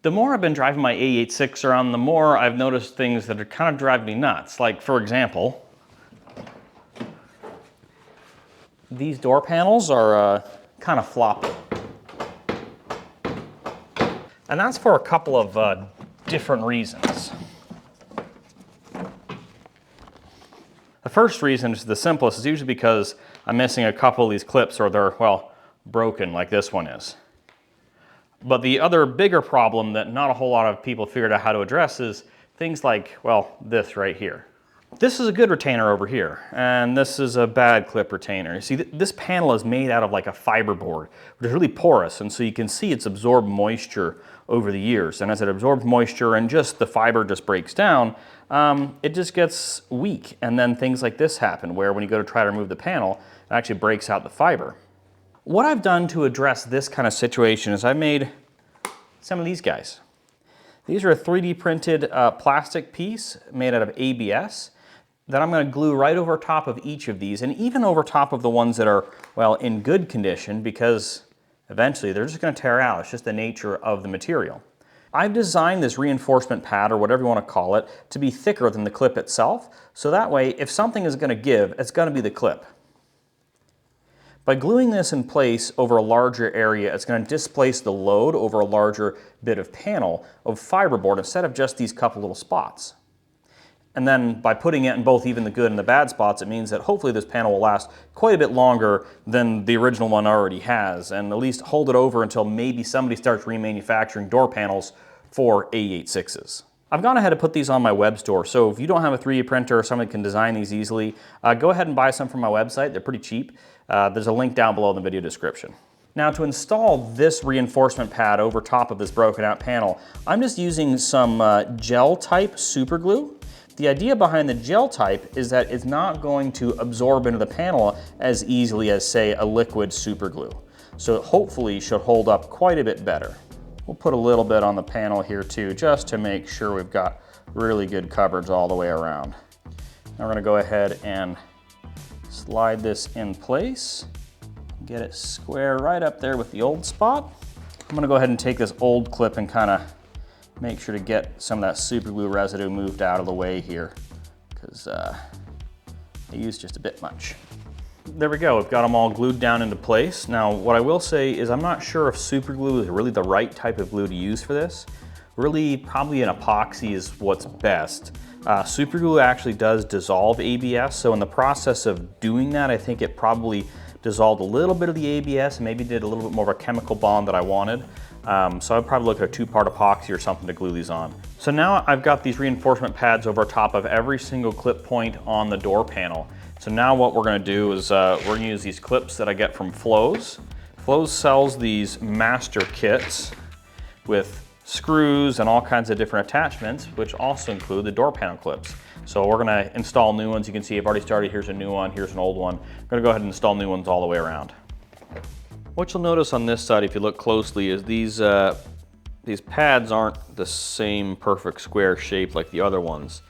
The more I've been driving my AE86 around, the more I've noticed things that are kind of driving me nuts. Like, for example, these door panels are kind of floppy. And that's for a couple of different reasons. The first reason is the simplest. Is usually because I'm missing a couple of these clips, or they're, well, broken like this one is. But the other bigger problem that not a whole lot of people figured out how to address is things like, well, this right here. This is a good retainer over here, and this is a bad clip retainer. You see, this panel is made out of like a fiberboard, which is really porous, and so you can see it's absorbed moisture over the years. And as it absorbs moisture and just the fiber just breaks down, it just gets weak. And then things like this happen, where when you go to try to remove the panel, it actually breaks out the fiber. What I've done to address this kind of situation is I made some of these guys. These are a 3D printed plastic piece made out of ABS that I'm going to glue right over top of each of these, and even over top of the ones that are, well, in good condition, because eventually they're just going to tear out. It's just the nature of the material. I've designed this reinforcement pad, or whatever you want to call it, to be thicker than the clip itself, so that way if something is going to give, it's going to be the clip. By gluing this in place over a larger area, it's going to displace the load over a larger bit of panel of fiberboard instead of just these couple little spots. And then by putting it in both even the good and the bad spots, it means that hopefully this panel will last quite a bit longer than the original one already has, and at least hold it over until maybe somebody starts remanufacturing door panels for AE86s. I've gone ahead and put these on my web store, so if you don't have a 3D printer or someone can design these easily, go ahead and buy some from my website. They're pretty cheap. There's a link down below in the video description. Now, to install this reinforcement pad over top of this broken out panel, I'm just using some gel type super glue. The idea behind the gel type is that it's not going to absorb into the panel as easily as, say, a liquid super glue. So it hopefully should hold up quite a bit better. We'll put a little bit on the panel here too, just to make sure we've got really good coverage all the way around. Now we're gonna go ahead and slide this in place, get it square right up there with the old spot. I'm gonna go ahead and take this old clip and kind of make sure to get some of that super glue residue moved out of the way here, because I used just a bit much. There we go, we've got them all glued down into place. Now, what I will say is I'm not sure if super glue is really the right type of glue to use for this. Really, probably an epoxy is what's best. Super glue actually does dissolve ABS, so in the process of doing that, I think it probably dissolved a little bit of the ABS and maybe did a little bit more of a chemical bond that I wanted. So I'd probably look at a two-part epoxy or something to glue these on. So now I've got these reinforcement pads over top of every single clip point on the door panel. So now what we're gonna do is we're gonna use these clips that I get from Flows. Flows sells these master kits with screws and all kinds of different attachments, which also include the door panel clips. So we're gonna install new ones. You can see I've already started. Here's a new one, here's an old one. I'm gonna go ahead and install new ones all the way around. What you'll notice on this side, if you look closely, is these pads aren't the same perfect square shape like the other ones.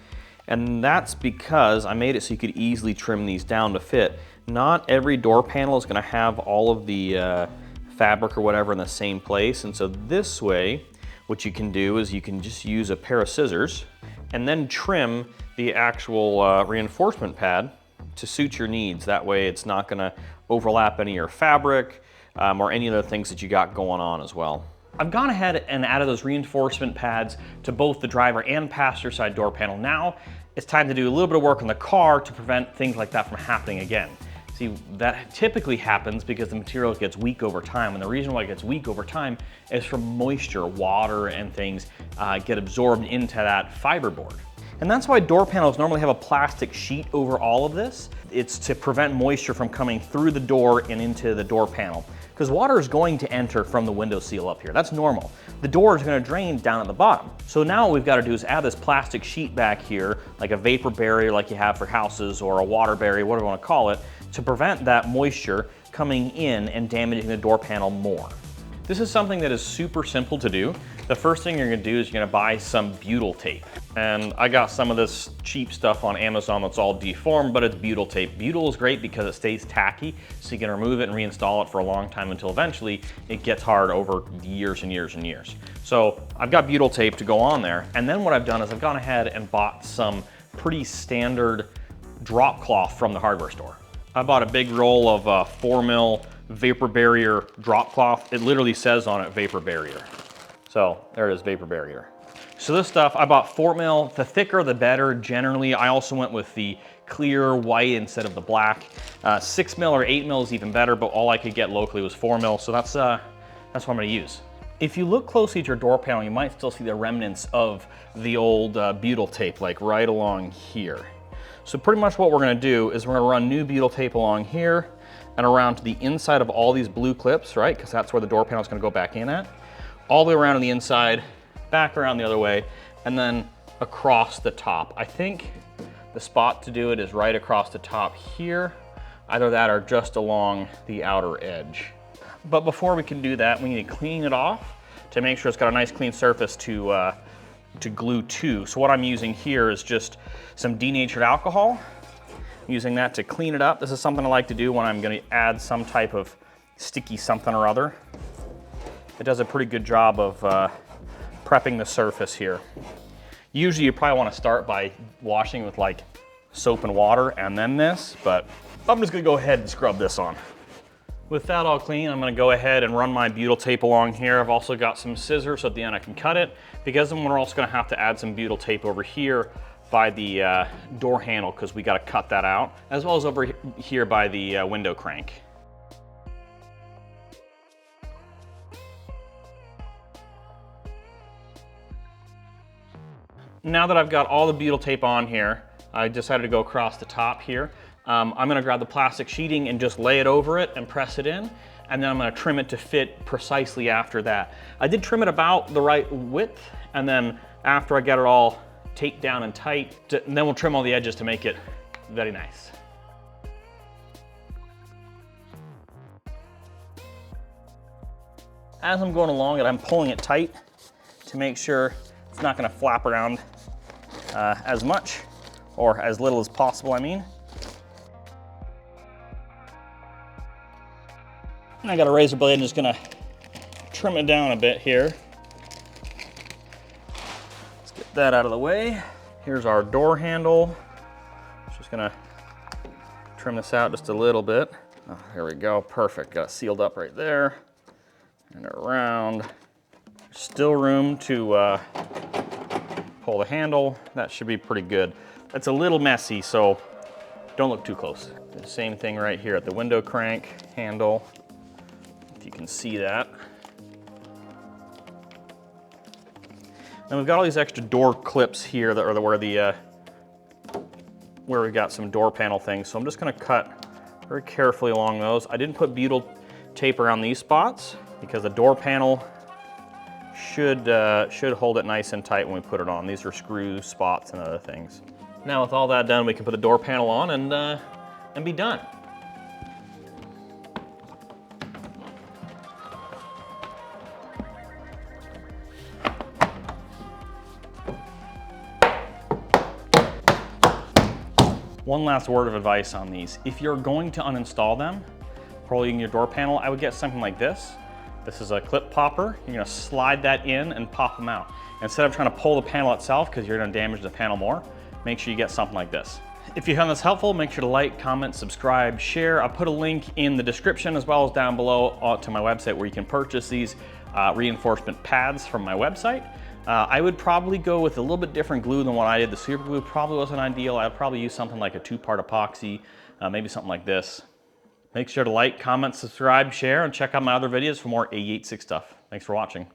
And that's because I made it so you could easily trim these down to fit. Not every door panel is gonna have all of the fabric or whatever in the same place. And so this way, what you can do is you can just use a pair of scissors and then trim the actual reinforcement pad to suit your needs. That way it's not gonna overlap any of your fabric or any other things that you got going on as well. I've gone ahead and added those reinforcement pads to both the driver and passenger side door panel. Now it's time to do a little bit of work on the car to prevent things like that from happening again. See, that typically happens because the material gets weak over time, and the reason why it gets weak over time is from moisture, water, and things get absorbed into that fiberboard. And that's why door panels normally have a plastic sheet over all of this. It's to prevent moisture from coming through the door and into the door panel, because water is going to enter from the window seal up here. That's normal. The door is going to drain down at the bottom. So now what we've got to do is add this plastic sheet back here, like a vapor barrier like you have for houses, or a water barrier, whatever you want to call it, to prevent that moisture coming in and damaging the door panel more. This is something that is super simple to do. The first thing you're gonna do is you're gonna buy some butyl tape. And I got some of this cheap stuff on Amazon that's all deformed, but it's butyl tape. Butyl is great because it stays tacky, so you can remove it and reinstall it for a long time until eventually it gets hard over years and years and years. So I've got butyl tape to go on there, and then what I've done is I've gone ahead and bought some pretty standard drop cloth from the hardware store. I bought a big roll of 4mm vapor barrier drop cloth. It literally says on it vapor barrier. So there it is, vapor barrier. So this stuff, I bought 4mm. The thicker the better generally. I also went with the clear white instead of the black. 6mm or 8mm is even better, but all I could get locally was 4mm, so that's what I'm gonna use. If you look closely at your door panel, you might still see the remnants of the old butyl tape, like right along here. So pretty much what we're gonna do is we're gonna run new butyl tape along here and around to the inside of all these blue clips, right? Because that's where the door panel is gonna go back in at. All the way around on the inside, back around the other way, and then across the top. I think the spot to do it is right across the top here, either that or just along the outer edge. But before we can do that, we need to clean it off to make sure it's got a nice clean surface to glue to. So what I'm using here is just some denatured alcohol. I'm using that to clean it up. This is something I like to do when I'm gonna add some type of sticky something or other. It does a pretty good job of prepping the surface here. Usually you probably wanna start by washing with like soap and water and then this, but I'm just gonna go ahead and scrub this on. With that all clean, I'm gonna go ahead and run my butyl tape along here. I've also got some scissors so at the end I can cut it, because then we're also gonna have to add some butyl tape over here by the door handle, because we gotta cut that out, as well as over here by the window crank. Now that I've got all the butyl tape on here, I decided to go across the top here. I'm gonna grab the plastic sheeting and just lay it over it and press it in, and then I'm gonna trim it to fit precisely after that. I did trim it about the right width, and then after I get it all taped down and tight, and then we'll trim all the edges to make it very nice. As I'm going along it, I'm pulling it tight to make sure it's not gonna flap around as much, or as little as possible, I mean. And I got a razor blade and just gonna trim it down a bit here. Let's get that out of the way. Here's our door handle. Just gonna trim this out just a little bit. Oh, there we go, perfect. Got it sealed up right there and around. Still room to pull the handle. That should be pretty good. It's a little messy, so don't look too close. The same thing right here at the window crank handle. If you can see that. And we've got all these extra door clips here that are where we've got some door panel things. So I'm just gonna cut very carefully along those. I didn't put butyl tape around these spots because the door panel should hold it nice and tight when we put it on. These are screw spots and other things. Now with all that done, we can put the door panel on and be done. One last word of advice on these. If you're going to uninstall them, probably in your door panel, I would get something like this. This is a clip popper. You're gonna slide that in and pop them out. Instead of trying to pull the panel itself, because you're gonna damage the panel more, make sure you get something like this. If you found this helpful, make sure to like, comment, subscribe, share. I'll put a link in the description as well as down below to my website where you can purchase these reinforcement pads from my website. I would probably go with a little bit different glue than what I did. The super glue probably wasn't ideal. I'd probably use something like a 2-part epoxy, maybe something like this. Make sure to like, comment, subscribe, share, and check out my other videos for more AE86 stuff. Thanks for watching.